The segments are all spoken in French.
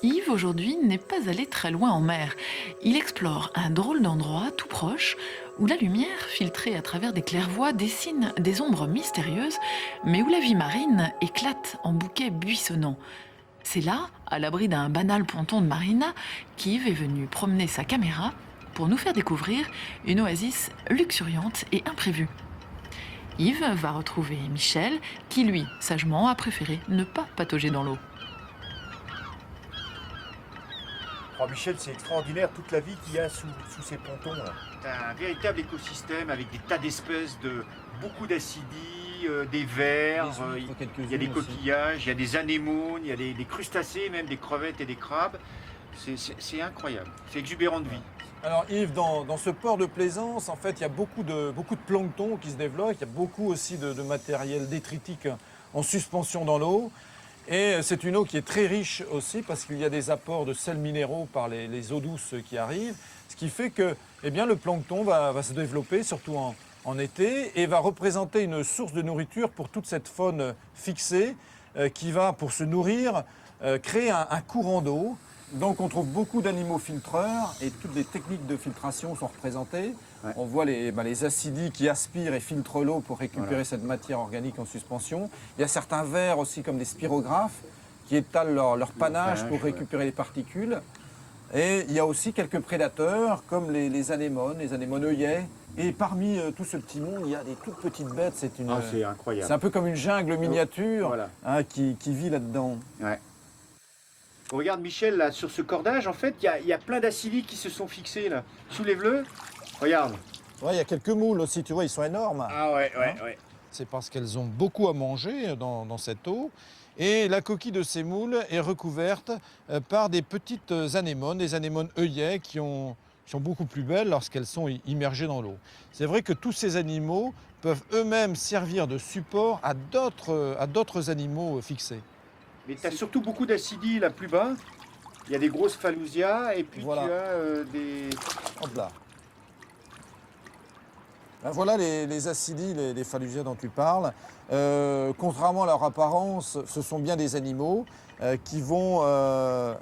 Yves, aujourd'hui, n'est pas allé très loin en mer. Il explore un drôle d'endroit tout proche où la lumière, filtrée à travers des claires-voies, dessine des ombres mystérieuses, mais où la vie marine éclate en bouquets buissonnants. C'est là, à l'abri d'un banal ponton de marina, qu'Yves est venu promener sa caméra pour nous faire découvrir une oasis luxuriante et imprévue. Yves va retrouver Michel, qui lui, sagement, a préféré ne pas patauger dans l'eau. Oh Michel, c'est extraordinaire toute la vie qu'il y a sous ces pontons là. C'est un véritable écosystème avec des tas d'espèces de beaucoup d'acidies, des vers, il y a des coquillages, il y a des anémones, il y a des crustacés, même des crevettes et des crabes. C'est incroyable, c'est exubérant de vie. Alors Yves, dans ce port de plaisance, en fait, il y a beaucoup de plancton qui se développe, il y a beaucoup aussi de matériel détritique en suspension dans l'eau. Et c'est une eau qui est très riche aussi parce qu'il y a des apports de sels minéraux par les eaux douces qui arrivent, ce qui fait que eh bien, le plancton va se développer, surtout en été, et va représenter une source de nourriture pour toute cette faune fixée qui va, pour se nourrir, créer un courant d'eau. Donc on trouve beaucoup d'animaux filtreurs et toutes les techniques de filtration sont représentées. Ouais. On voit les acidies qui aspirent et filtrent l'eau pour récupérer cette matière organique en suspension. Il y a certains vers aussi comme des spirographes qui étalent leur panache pour récupérer les particules. Et il y a aussi quelques prédateurs comme les anémones œillets. Et parmi tout ce petit monde, il y a des toutes petites bêtes. C'est incroyable. C'est un peu comme une jungle miniature voilà. qui vit là-dedans. Ouais. On regarde Michel là sur ce cordage, en fait, il y a plein d'acidies qui se sont fixés là. Soulève-le. Regarde. Ouais, il y a quelques moules aussi, tu vois, ils sont énormes. Ah ouais. C'est parce qu'elles ont beaucoup à manger dans cette eau. Et la coquille de ces moules est recouverte par des petites anémones, des anémones œillets qui sont beaucoup plus belles lorsqu'elles sont immergées dans l'eau. C'est vrai que tous ces animaux peuvent eux-mêmes servir de support à d'autres animaux fixés. Mais tu as surtout beaucoup d'acidies là plus bas. Il y a des grosses phalousias et puis voilà. Tu as des... Hop là. Ben voilà les acidies, les phalusias dont tu parles. Contrairement à leur apparence, ce sont bien des animaux qui vont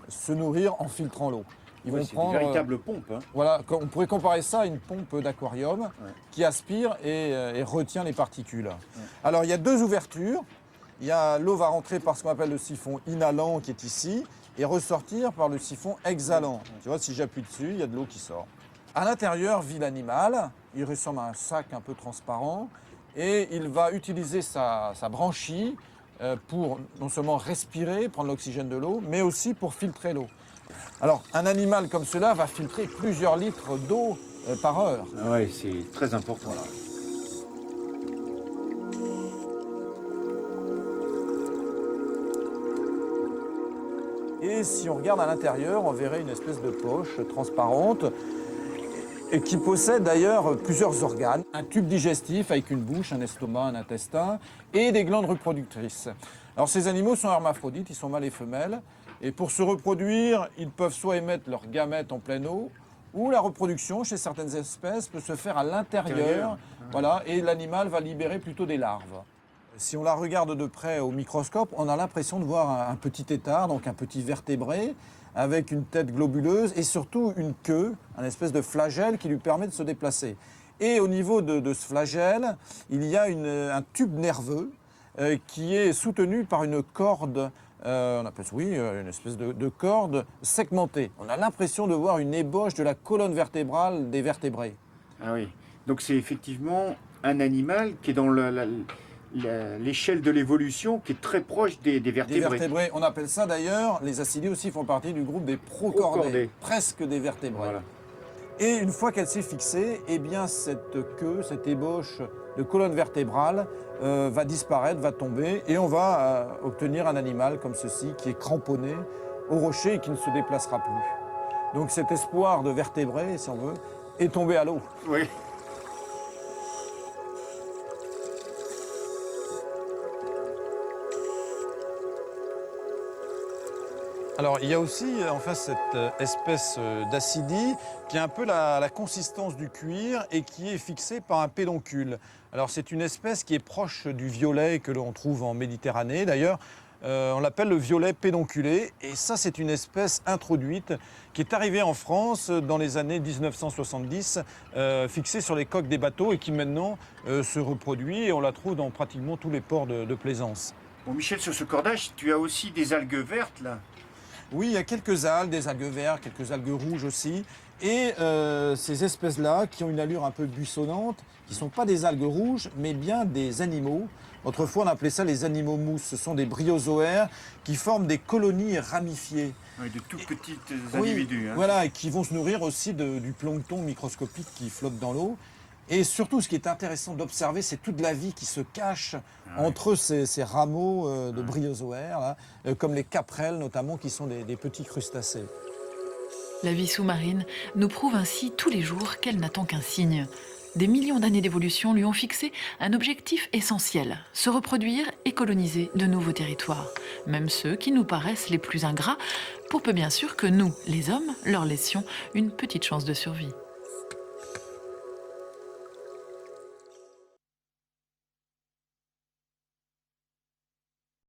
se nourrir en filtrant l'eau. Ils vont prendre une véritable pompe. Hein. Voilà, on pourrait comparer ça à une pompe d'aquarium qui aspire et retient les particules. Alors il y a deux ouvertures. L'eau va rentrer par ce qu'on appelle le siphon inhalant qui est ici et ressortir par le siphon exhalant. Tu vois, si j'appuie dessus, il y a de l'eau qui sort. À l'intérieur vit l'animal, il ressemble à un sac un peu transparent et il va utiliser sa branchie pour non seulement respirer, prendre l'oxygène de l'eau, mais aussi pour filtrer l'eau. Alors, un animal comme cela va filtrer plusieurs litres d'eau par heure. Ah ouais, c'est très important. Voilà. Et si on regarde à l'intérieur, on verrait une espèce de poche transparente et qui possède d'ailleurs plusieurs organes. Un tube digestif avec une bouche, un estomac, un intestin et des glandes reproductrices. Alors ces animaux sont hermaphrodites, ils sont mâles et femelles. Et pour se reproduire, ils peuvent soit émettre leurs gamètes en pleine eau ou la reproduction chez certaines espèces peut se faire à l'intérieur. Voilà, et l'animal va libérer plutôt des larves. Si on la regarde de près au microscope, on a l'impression de voir un petit tétard, donc un petit vertébré, avec une tête globuleuse et surtout une queue, un espèce de flagelle qui lui permet de se déplacer. Et au niveau de ce flagelle, il y a un tube nerveux qui est soutenu par une corde, on appelle ça, une espèce de corde segmentée. On a l'impression de voir une ébauche de la colonne vertébrale des vertébrés. Ah oui, donc c'est effectivement un animal qui est dans l'échelle de l'évolution qui est très proche des vertébrés. Des vertébrés. On appelle ça d'ailleurs, les acidies aussi font partie du groupe des procordés, presque des vertébrés. Voilà. Et une fois qu'elle s'est fixée, eh bien cette queue, cette ébauche de colonne vertébrale va disparaître, va tomber et on va obtenir un animal comme ceci qui est cramponné au rocher et qui ne se déplacera plus. Donc cet espoir de vertébrés, si on veut, est tombé à l'eau. Oui. Alors, il y a aussi en face cette espèce d'acidie qui a un peu la consistance du cuir et qui est fixée par un pédoncule. Alors, c'est une espèce qui est proche du violet que l'on trouve en Méditerranée. D'ailleurs, On l'appelle le violet pédonculé. Et ça, c'est une espèce introduite qui est arrivée en France dans les années 1970, fixée sur les coques des bateaux et qui maintenant se reproduit. Et on la trouve dans pratiquement tous les ports de plaisance. Bon, Michel, sur ce cordage, tu as aussi des algues vertes, là. Oui, il y a quelques algues, des algues vertes, quelques algues rouges aussi. Et ces espèces-là, qui ont une allure un peu buissonnante, qui ne sont pas des algues rouges, mais bien des animaux. Autrefois, on appelait ça les animaux mousses. Ce sont des bryozoaires qui forment des colonies ramifiées. Oui, de tout petits Oui, individus. Hein. voilà, et qui vont se nourrir aussi du plancton microscopique qui flotte dans l'eau. Et surtout, ce qui est intéressant d'observer, c'est toute la vie qui se cache entre ces rameaux de bryozoaires, là, comme les caprelles notamment, qui sont des petits crustacés. La vie sous-marine nous prouve ainsi tous les jours qu'elle n'attend qu'un signe. Des millions d'années d'évolution lui ont fixé un objectif essentiel, se reproduire et coloniser de nouveaux territoires, même ceux qui nous paraissent les plus ingrats, pour peu bien sûr que nous, les hommes, leur laissions une petite chance de survie.